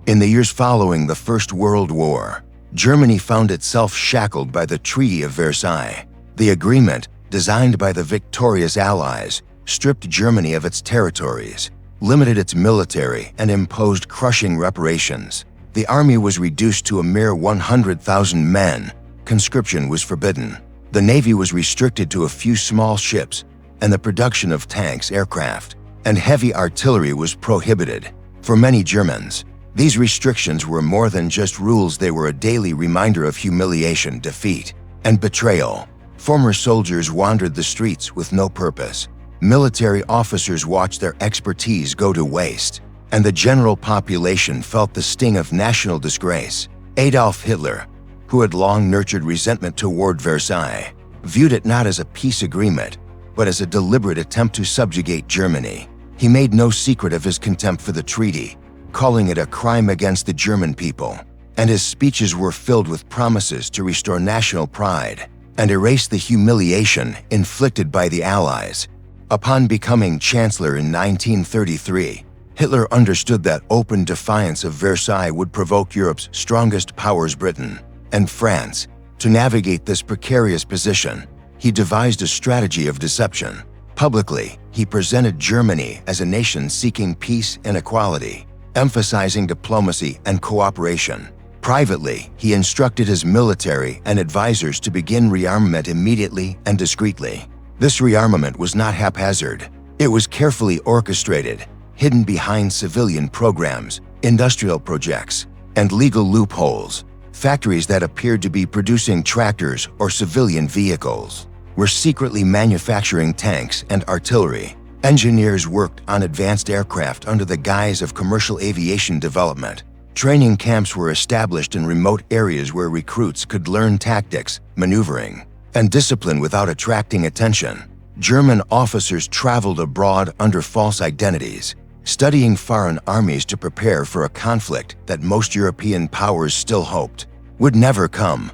In the years following the First World War, Germany found itself shackled by the Treaty of Versailles. The agreement, designed by the victorious Allies, stripped Germany of its territories, limited its military, and imposed crushing reparations. The army was reduced to a mere 100,000 men. Conscription was forbidden. The navy was restricted to a few small ships, and the production of tanks, aircraft, and heavy artillery was prohibited. For many Germans, these restrictions were more than just rules. They were a daily reminder of humiliation, defeat, and betrayal. Former soldiers wandered the streets with no purpose. Military officers watched their expertise go to waste, and the general population felt the sting of national disgrace. Adolf Hitler, who had long nurtured resentment toward Versailles, viewed it not as a peace agreement, but as a deliberate attempt to subjugate Germany. He made no secret of his contempt for the treaty, calling it a crime against the German people, and his speeches were filled with promises to restore national pride and erase the humiliation inflicted by the Allies. Upon becoming Chancellor in 1933, Hitler understood that open defiance of Versailles would provoke Europe's strongest powers, Britain and France. To navigate this precarious position, he devised a strategy of deception. Publicly, he presented Germany as a nation seeking peace and equality, emphasizing diplomacy and cooperation. Privately, he instructed his military and advisors to begin rearmament immediately and discreetly. This rearmament was not haphazard. It was carefully orchestrated, hidden behind civilian programs, industrial projects, and legal loopholes. Factories that appeared to be producing tractors or civilian vehicles were secretly manufacturing tanks and artillery. Engineers worked on advanced aircraft under the guise of commercial aviation development. Training camps were established in remote areas where recruits could learn tactics, maneuvering, and discipline without attracting attention. German officers traveled abroad under false identities, studying foreign armies to prepare for a conflict that most European powers still hoped would never come.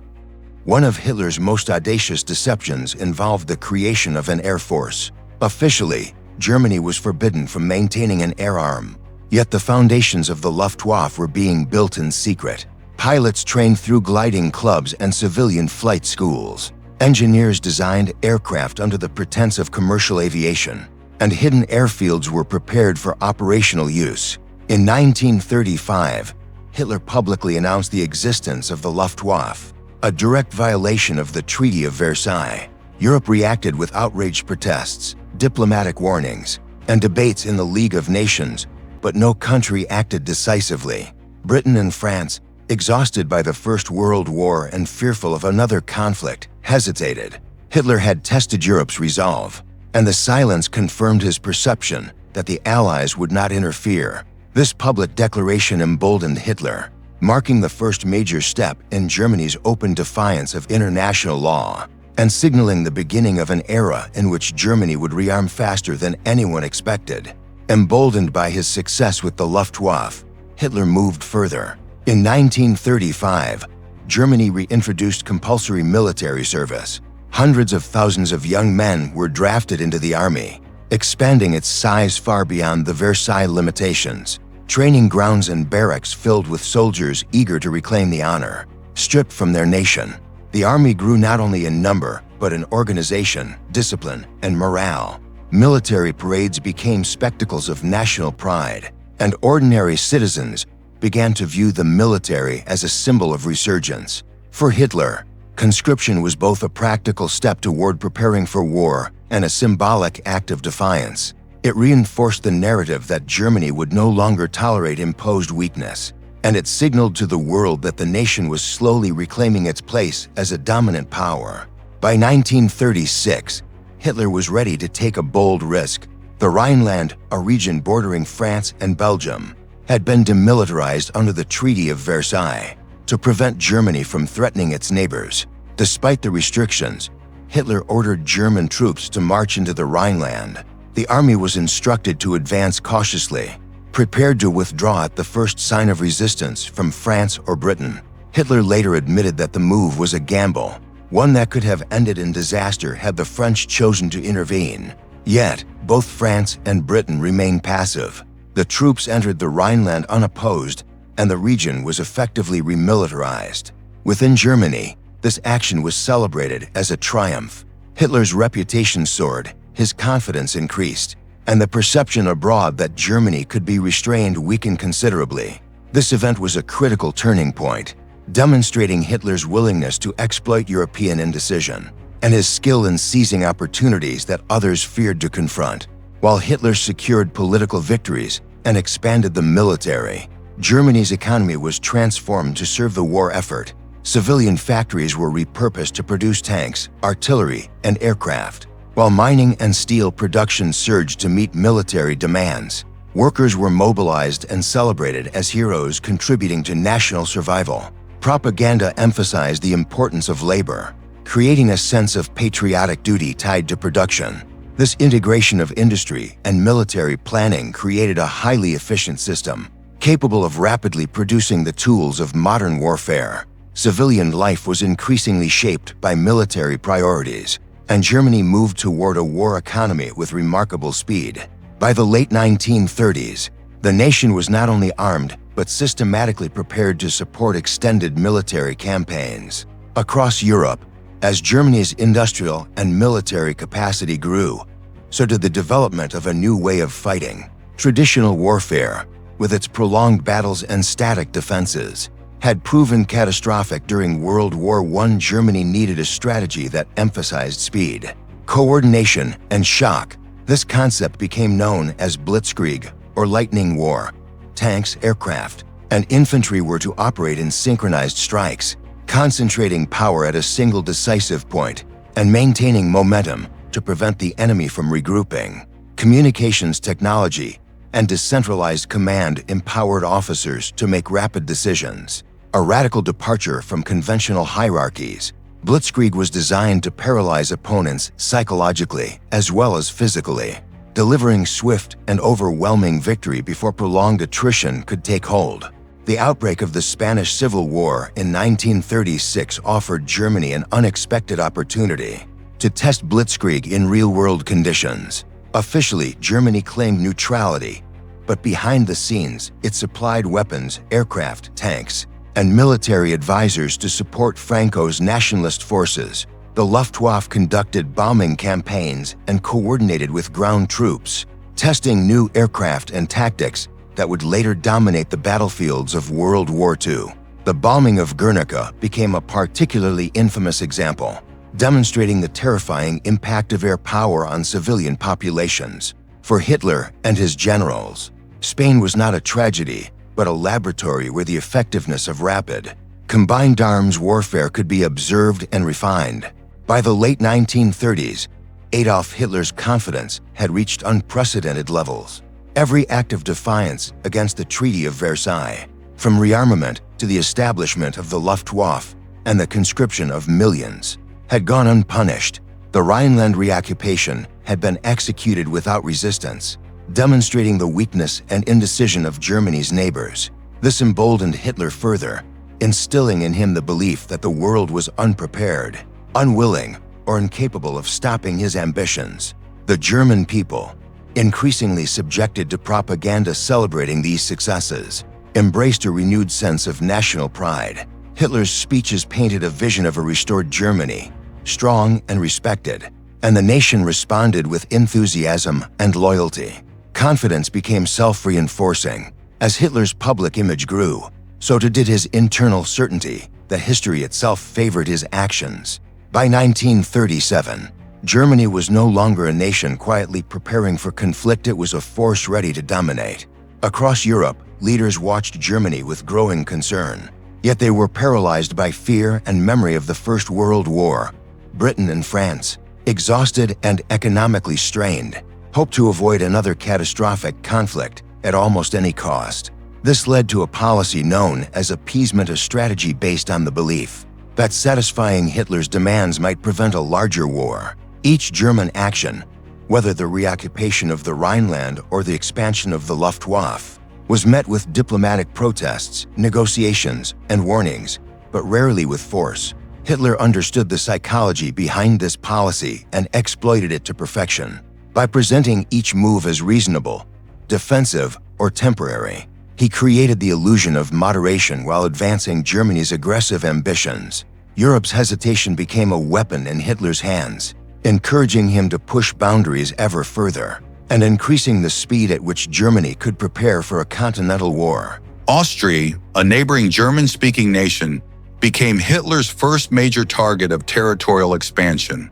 One of Hitler's most audacious deceptions involved the creation of an air force. Officially, Germany was forbidden from maintaining an air arm, yet the foundations of the Luftwaffe were being built in secret. Pilots trained through gliding clubs and civilian flight schools. Engineers designed aircraft under the pretense of commercial aviation, and hidden airfields were prepared for operational use. In 1935, Hitler publicly announced the existence of the Luftwaffe, a direct violation of the Treaty of Versailles. Europe reacted with outraged protests, diplomatic warnings, and debates in the League of Nations, but no country acted decisively. Britain and France, exhausted by the First World War and fearful of another conflict, hesitated. Hitler had tested Europe's resolve, and the silence confirmed his perception that the Allies would not interfere. This public declaration emboldened Hitler, marking the first major step in Germany's open defiance of international law, and signaling the beginning of an era in which Germany would rearm faster than anyone expected. Emboldened by his success with the Luftwaffe, Hitler moved further. In 1935, Germany reintroduced compulsory military service. Hundreds of thousands of young men were drafted into the army, expanding its size far beyond the Versailles limitations. Training grounds and barracks filled with soldiers eager to reclaim the honor, stripped from their nation. The army grew not only in number, but in organization, discipline, and morale. Military parades became spectacles of national pride, and ordinary citizens began to view the military as a symbol of resurgence. For Hitler, conscription was both a practical step toward preparing for war and a symbolic act of defiance. It reinforced the narrative that Germany would no longer tolerate imposed weakness, and it signaled to the world that the nation was slowly reclaiming its place as a dominant power. By 1936, Hitler was ready to take a bold risk. The Rhineland, a region bordering France and Belgium, had been demilitarized under the Treaty of Versailles to prevent Germany from threatening its neighbors. Despite the restrictions, Hitler ordered German troops to march into the Rhineland. The army was instructed to advance cautiously, prepared to withdraw at the first sign of resistance from France or Britain. Hitler later admitted that the move was a gamble, one that could have ended in disaster had the French chosen to intervene. Yet, both France and Britain remained passive. The troops entered the Rhineland unopposed, and the region was effectively remilitarized. Within Germany, this action was celebrated as a triumph. Hitler's reputation soared, his confidence increased, and the perception abroad that Germany could be restrained weakened considerably. This event was a critical turning point, demonstrating Hitler's willingness to exploit European indecision and his skill in seizing opportunities that others feared to confront. While Hitler secured political victories and expanded the military, Germany's economy was transformed to serve the war effort. Civilian factories were repurposed to produce tanks, artillery, and aircraft, while mining and steel production surged to meet military demands. Workers were mobilized and celebrated as heroes contributing to national survival. Propaganda emphasized the importance of labor, creating a sense of patriotic duty tied to production. This integration of industry and military planning created a highly efficient system, capable of rapidly producing the tools of modern warfare. Civilian life was increasingly shaped by military priorities, and Germany moved toward a war economy with remarkable speed. By the late 1930s, the nation was not only armed but systematically prepared to support extended military campaigns. Across Europe, as Germany's industrial and military capacity grew, so did the development of a new way of fighting. Traditional warfare, with its prolonged battles and static defenses, had proven catastrophic during World War I. Germany needed a strategy that emphasized speed, coordination, and shock. This concept became known as Blitzkrieg, or lightning war. Tanks, aircraft, and infantry were to operate in synchronized strikes, concentrating power at a single decisive point and maintaining momentum to prevent the enemy from regrouping. Communications technology and decentralized command empowered officers to make rapid decisions, a radical departure from conventional hierarchies. Blitzkrieg was designed to paralyze opponents psychologically as well as physically, delivering swift and overwhelming victory before prolonged attrition could take hold. The outbreak of the Spanish Civil War in 1936 offered Germany an unexpected opportunity to test Blitzkrieg in real-world conditions. Officially, Germany claimed neutrality, but behind the scenes, it supplied weapons, aircraft, tanks, and military advisors to support Franco's nationalist forces. The Luftwaffe conducted bombing campaigns and coordinated with ground troops, testing new aircraft and tactics that would later dominate the battlefields of World War II. The bombing of Guernica became a particularly infamous example, demonstrating the terrifying impact of air power on civilian populations. For Hitler and his generals, Spain was not a tragedy, but a laboratory where the effectiveness of rapid, combined arms warfare could be observed and refined. By the late 1930s, Adolf Hitler's confidence had reached unprecedented levels. Every act of defiance against the Treaty of Versailles, from rearmament to the establishment of the Luftwaffe and the conscription of millions, had gone unpunished. The Rhineland reoccupation had been executed without resistance, demonstrating the weakness and indecision of Germany's neighbors. This emboldened Hitler further, instilling in him the belief that the world was unprepared, unwilling, or incapable of stopping his ambitions. The German people, increasingly subjected to propaganda celebrating these successes, embraced a renewed sense of national pride. Hitler's speeches painted a vision of a restored Germany, strong and respected, and the nation responded with enthusiasm and loyalty. Confidence became self-reinforcing. As Hitler's public image grew, so too did his internal certainty that history itself favored his actions. By 1937, Germany was no longer a nation quietly preparing for conflict. It was a force ready to dominate. Across Europe, leaders watched Germany with growing concern, yet they were paralyzed by fear and memory of the First World War. Britain and France, exhausted and economically strained, hoped to avoid another catastrophic conflict at almost any cost. This led to a policy known as appeasement, a strategy based on the belief that satisfying Hitler's demands might prevent a larger war. Each German action, whether the reoccupation of the Rhineland or the expansion of the Luftwaffe, was met with diplomatic protests, negotiations, and warnings, but rarely with force. Hitler understood the psychology behind this policy and exploited it to perfection. By presenting each move as reasonable, defensive, or temporary, He created the illusion of moderation while advancing Germany's aggressive ambitions. Europe's hesitation became a weapon in Hitler's hands, encouraging him to push boundaries ever further and increasing the speed at which Germany could prepare for a continental war. Austria, a neighboring German-speaking nation, became Hitler's first major target of territorial expansion.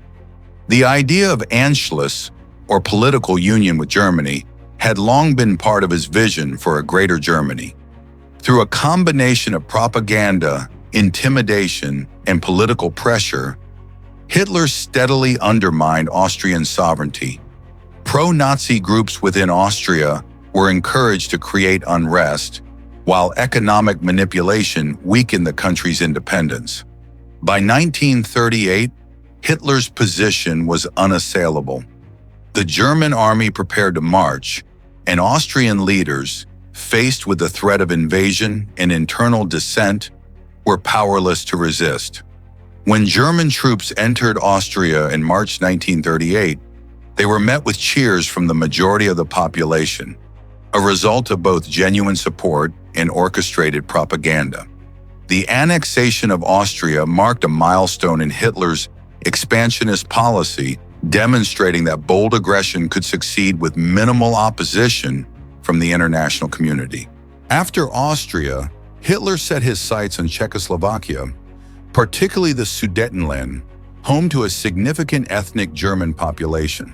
The idea of Anschluss, or political union with Germany, had long been part of his vision for a greater Germany. Through a combination of propaganda, intimidation, and political pressure, Hitler steadily undermined Austrian sovereignty. Pro-Nazi groups within Austria were encouraged to create unrest, while economic manipulation weakened the country's independence. By 1938, Hitler's position was unassailable. The German army prepared to march, and Austrian leaders, faced with the threat of invasion and internal dissent, were powerless to resist. When German troops entered Austria in March 1938, they were met with cheers from the majority of the population, a result of both genuine support and orchestrated propaganda. The annexation of Austria marked a milestone in Hitler's expansionist policy, demonstrating that bold aggression could succeed with minimal opposition from the international community. After Austria, Hitler set his sights on Czechoslovakia, particularly the Sudetenland, home to a significant ethnic German population.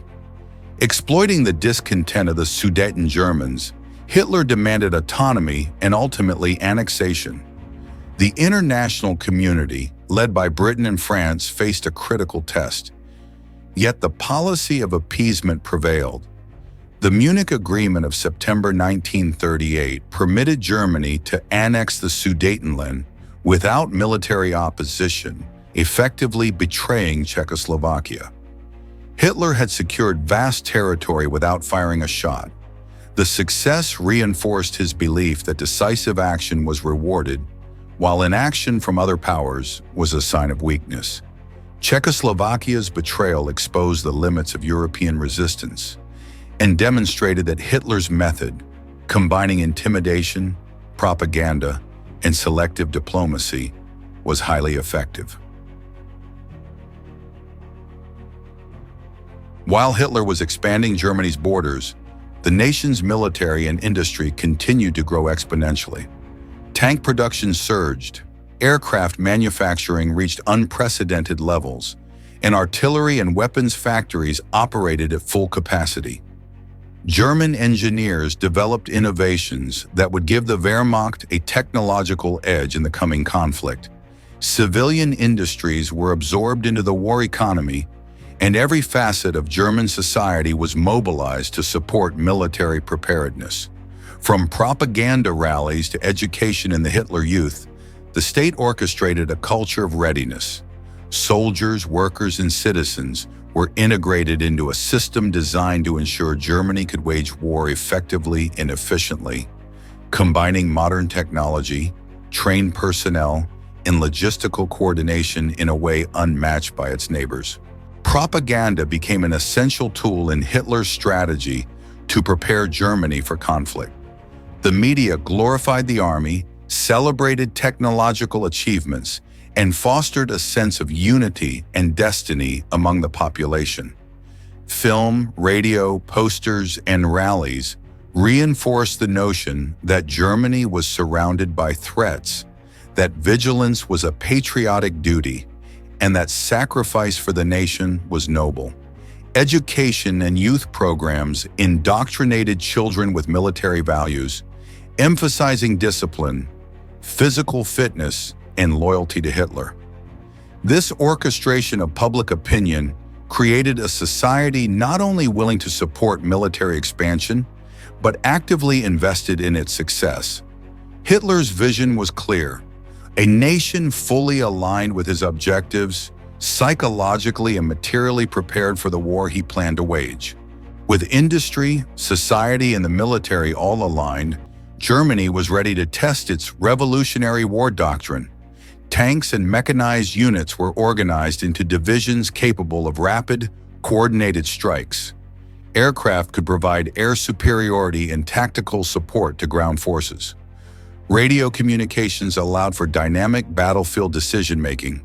Exploiting the discontent of the Sudeten Germans, Hitler demanded autonomy and ultimately annexation. The international community, led by Britain and France, faced a critical test. Yet the policy of appeasement prevailed. The Munich Agreement of September 1938 permitted Germany to annex the Sudetenland without military opposition, effectively betraying Czechoslovakia. Hitler had secured vast territory without firing a shot. The success reinforced his belief that decisive action was rewarded, while inaction from other powers was a sign of weakness. Czechoslovakia's betrayal exposed the limits of European resistance and demonstrated that Hitler's method, combining intimidation, propaganda, and selective diplomacy, was highly effective. While Hitler was expanding Germany's borders, the nation's military and industry continued to grow exponentially. Tank production surged, aircraft manufacturing reached unprecedented levels, and artillery and weapons factories operated at full capacity. German engineers developed innovations that would give the Wehrmacht a technological edge in the coming conflict. Civilian industries were absorbed into the war economy, and every facet of German society was mobilized to support military preparedness. From propaganda rallies to education in the Hitler Youth, the state orchestrated a culture of readiness. Soldiers, workers, and citizens were integrated into a system designed to ensure Germany could wage war effectively and efficiently, combining modern technology, trained personnel, and logistical coordination in a way unmatched by its neighbors. Propaganda became an essential tool in Hitler's strategy to prepare Germany for conflict. The media glorified the army, celebrated technological achievements, and fostered a sense of unity and destiny among the population. Film, radio, posters, and rallies reinforced the notion that Germany was surrounded by threats, that vigilance was a patriotic duty, and that sacrifice for the nation was noble. Education and youth programs indoctrinated children with military values, emphasizing discipline, physical fitness, and loyalty to Hitler. This orchestration of public opinion created a society not only willing to support military expansion, but actively invested in its success. Hitler's vision was clear: a nation fully aligned with his objectives, psychologically and materially prepared for the war he planned to wage. With industry, society, and the military all aligned, Germany was ready to test its revolutionary war doctrine. Tanks and mechanized units were organized into divisions capable of rapid, coordinated strikes. Aircraft could provide air superiority and tactical support to ground forces. Radio communications allowed for dynamic battlefield decision-making,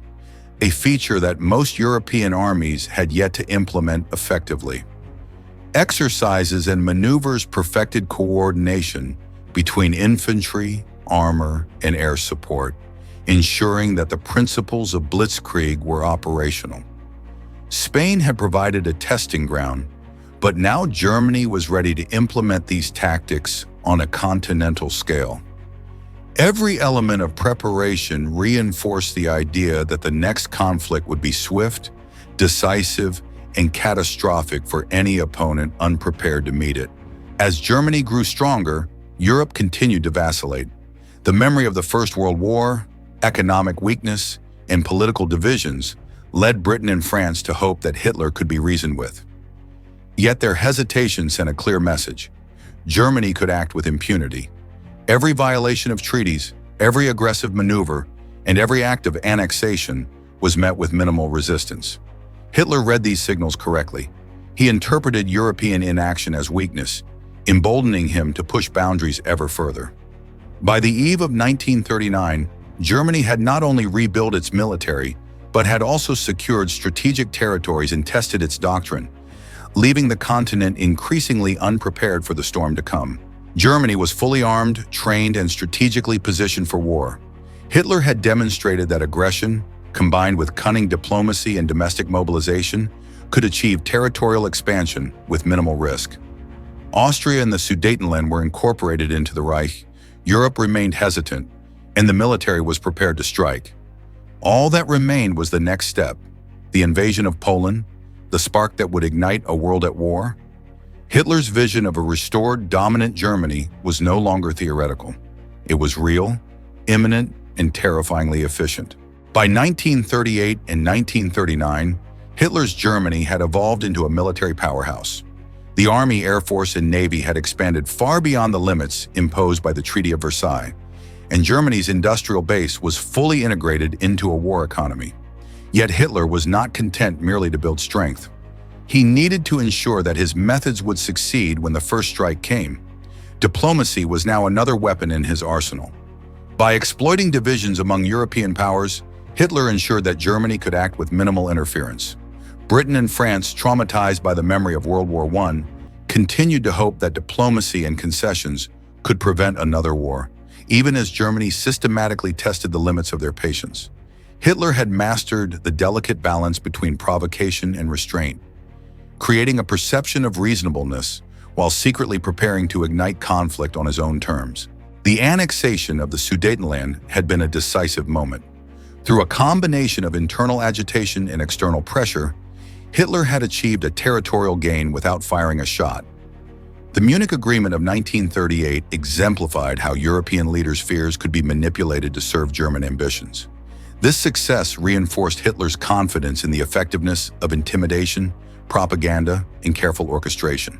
a feature that most European armies had yet to implement effectively. Exercises and maneuvers perfected coordination between infantry, armor, and air support, ensuring that the principles of blitzkrieg were operational. Spain had provided a testing ground, but now Germany was ready to implement these tactics on a continental scale. Every element of preparation reinforced the idea that the next conflict would be swift, decisive, and catastrophic for any opponent unprepared to meet it. As Germany grew stronger, Europe continued to vacillate. The memory of the First World War, economic weakness, and political divisions led Britain and France to hope that Hitler could be reasoned with. Yet their hesitation sent a clear message. Germany could act with impunity. Every violation of treaties, every aggressive maneuver, and every act of annexation was met with minimal resistance. Hitler read these signals correctly. He interpreted European inaction as weakness, emboldening him to push boundaries ever further. By the eve of 1939, Germany had not only rebuilt its military, but had also secured strategic territories and tested its doctrine, leaving the continent increasingly unprepared for the storm to come. Germany was fully armed, trained, and strategically positioned for war. Hitler had demonstrated that aggression, combined with cunning diplomacy and domestic mobilization, could achieve territorial expansion with minimal risk. Austria and the Sudetenland were incorporated into the Reich. Europe remained hesitant, and the military was prepared to strike. All that remained was the next step, the invasion of Poland, the spark that would ignite a world at war. Hitler's vision of a restored, dominant Germany was no longer theoretical. It was real, imminent, and terrifyingly efficient. By 1938 and 1939, Hitler's Germany had evolved into a military powerhouse. The Army, Air Force, and Navy had expanded far beyond the limits imposed by the Treaty of Versailles, and Germany's industrial base was fully integrated into a war economy. Yet Hitler was not content merely to build strength. He needed to ensure that his methods would succeed when the first strike came. Diplomacy was now another weapon in his arsenal. By exploiting divisions among European powers, Hitler ensured that Germany could act with minimal interference. Britain and France, traumatized by the memory of World War I, continued to hope that diplomacy and concessions could prevent another war, even as Germany systematically tested the limits of their patience. Hitler had mastered the delicate balance between provocation and restraint, creating a perception of reasonableness while secretly preparing to ignite conflict on his own terms. The annexation of the Sudetenland had been a decisive moment. Through a combination of internal agitation and external pressure, Hitler had achieved a territorial gain without firing a shot. The Munich Agreement of 1938 exemplified how European leaders' fears could be manipulated to serve German ambitions. This success reinforced Hitler's confidence in the effectiveness of intimidation, propaganda, and careful orchestration.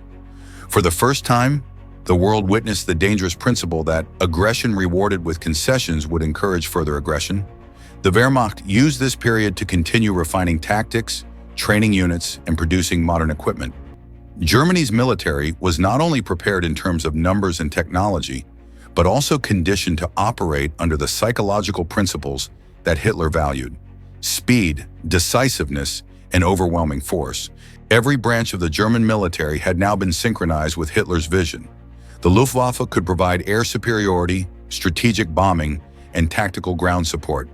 For the first time, the world witnessed the dangerous principle that aggression rewarded with concessions would encourage further aggression. The Wehrmacht used this period to continue refining tactics, training units, and producing modern equipment. Germany's military was not only prepared in terms of numbers and technology, but also conditioned to operate under the psychological principles that Hitler valued: speed, decisiveness, and overwhelming force. Every branch of the German military had now been synchronized with Hitler's vision. The Luftwaffe could provide air superiority, strategic bombing, and tactical ground support.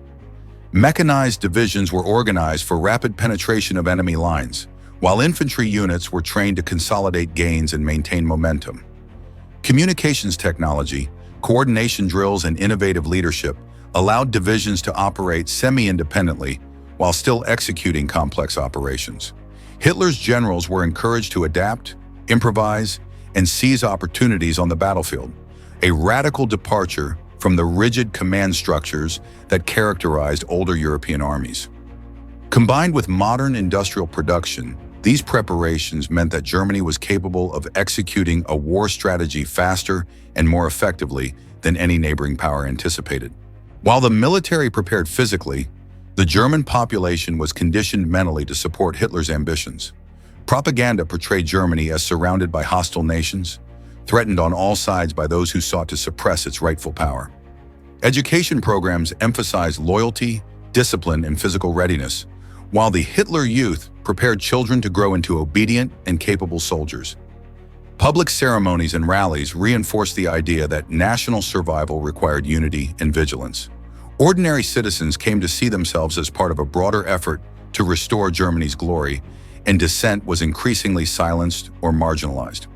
Mechanized divisions were organized for rapid penetration of enemy lines, while infantry units were trained to consolidate gains and maintain momentum. Communications technology, coordination drills, and innovative leadership allowed divisions to operate semi-independently while still executing complex operations. Hitler's generals were encouraged to adapt, improvise, and seize opportunities on the battlefield, a radical departure from the rigid command structures that characterized older European armies. Combined with modern industrial production, these preparations meant that Germany was capable of executing a war strategy faster and more effectively than any neighboring power anticipated. While the military prepared physically, the German population was conditioned mentally to support Hitler's ambitions. Propaganda portrayed Germany as surrounded by hostile nations, threatened on all sides by those who sought to suppress its rightful power. Education programs emphasized loyalty, discipline, and physical readiness, while the Hitler Youth prepared children to grow into obedient and capable soldiers. Public ceremonies and rallies reinforced the idea that national survival required unity and vigilance. Ordinary citizens came to see themselves as part of a broader effort to restore Germany's glory, and dissent was increasingly silenced or marginalized.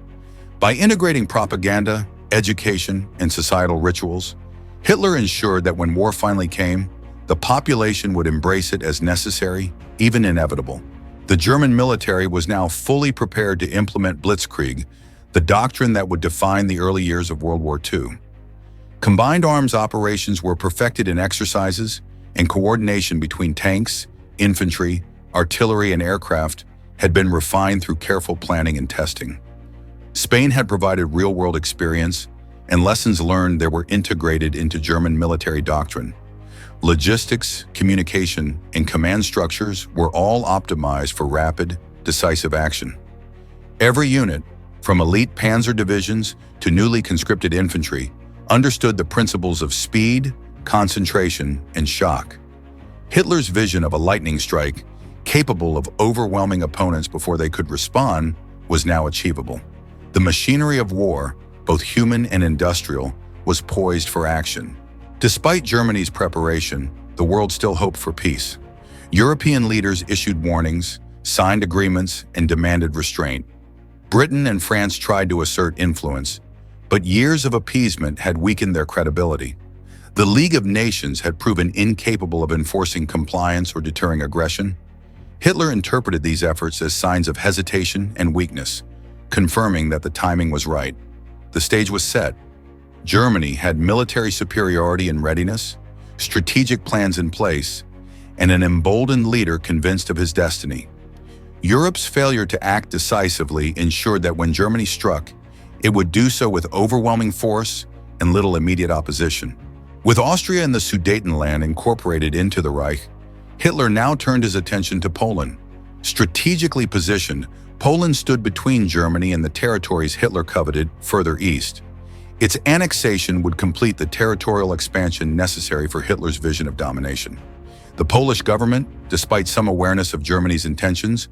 By integrating propaganda, education, and societal rituals, Hitler ensured that when war finally came, the population would embrace it as necessary, even inevitable. The German military was now fully prepared to implement Blitzkrieg, the doctrine that would define the early years of World War II. Combined arms operations were perfected in exercises, and coordination between tanks, infantry, artillery, and aircraft had been refined through careful planning and testing. Spain had provided real-world experience, and lessons learned there were integrated into German military doctrine. Logistics, communication, and command structures were all optimized for rapid, decisive action. Every unit, from elite panzer divisions to newly conscripted infantry, understood the principles of speed, concentration, and shock. Hitler's vision of a lightning strike, capable of overwhelming opponents before they could respond, was now achievable. The machinery of war, both human and industrial, was poised for action. Despite Germany's preparation, the world still hoped for peace. European leaders issued warnings, signed agreements, and demanded restraint. Britain and France tried to assert influence, but years of appeasement had weakened their credibility. The League of Nations had proven incapable of enforcing compliance or deterring aggression. Hitler interpreted these efforts as signs of hesitation and weakness, confirming that the timing was right. The stage was set. Germany had military superiority and readiness, strategic plans in place, and an emboldened leader convinced of his destiny. Europe's failure to act decisively ensured that when Germany struck, it would do so with overwhelming force and little immediate opposition. With Austria and the Sudetenland incorporated into the Reich, Hitler now turned his attention to Poland. Strategically positioned, Poland stood between Germany and the territories Hitler coveted further east. Its annexation would complete the territorial expansion necessary for Hitler's vision of domination. The Polish government, despite some awareness of Germany's intentions,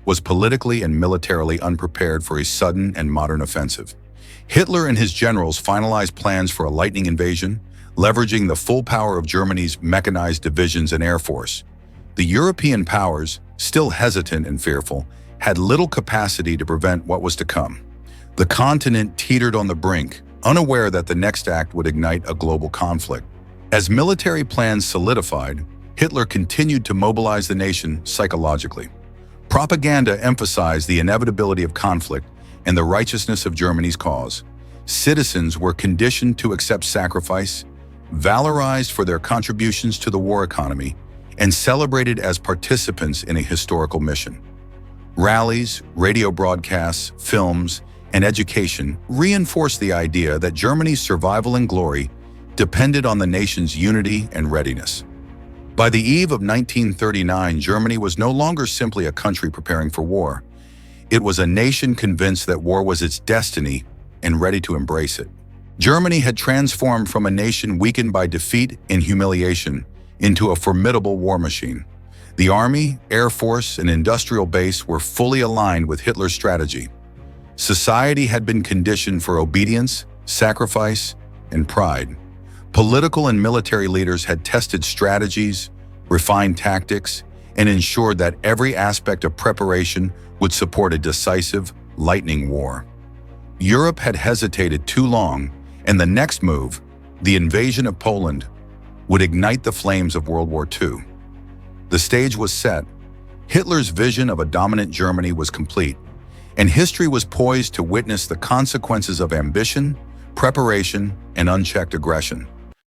was politically and militarily unprepared for a sudden and modern offensive. Hitler and his generals finalized plans for a lightning invasion, leveraging the full power of Germany's mechanized divisions and air force. The European powers, still hesitant and fearful, had little capacity to prevent what was to come. The continent teetered on the brink, unaware that the next act would ignite a global conflict. As military plans solidified, Hitler continued to mobilize the nation psychologically. Propaganda emphasized the inevitability of conflict and the righteousness of Germany's cause. Citizens were conditioned to accept sacrifice, valorized for their contributions to the war economy, and celebrated as participants in a historical mission. Rallies, radio broadcasts, films, and education reinforced the idea that Germany's survival and glory depended on the nation's unity and readiness. By the eve of 1939, Germany was no longer simply a country preparing for war. It was a nation convinced that war was its destiny and ready to embrace it. Germany had transformed from a nation weakened by defeat and humiliation into a formidable war machine. The army, air force, and industrial base were fully aligned with Hitler's strategy. Society had been conditioned for obedience, sacrifice, and pride. Political and military leaders had tested strategies, refined tactics, and ensured that every aspect of preparation would support a decisive, lightning war. Europe had hesitated too long, and the next move, the invasion of Poland, would ignite the flames of World War II. The stage was set. Hitler's vision of a dominant Germany was complete, and history was poised to witness the consequences of ambition, preparation, and unchecked aggression.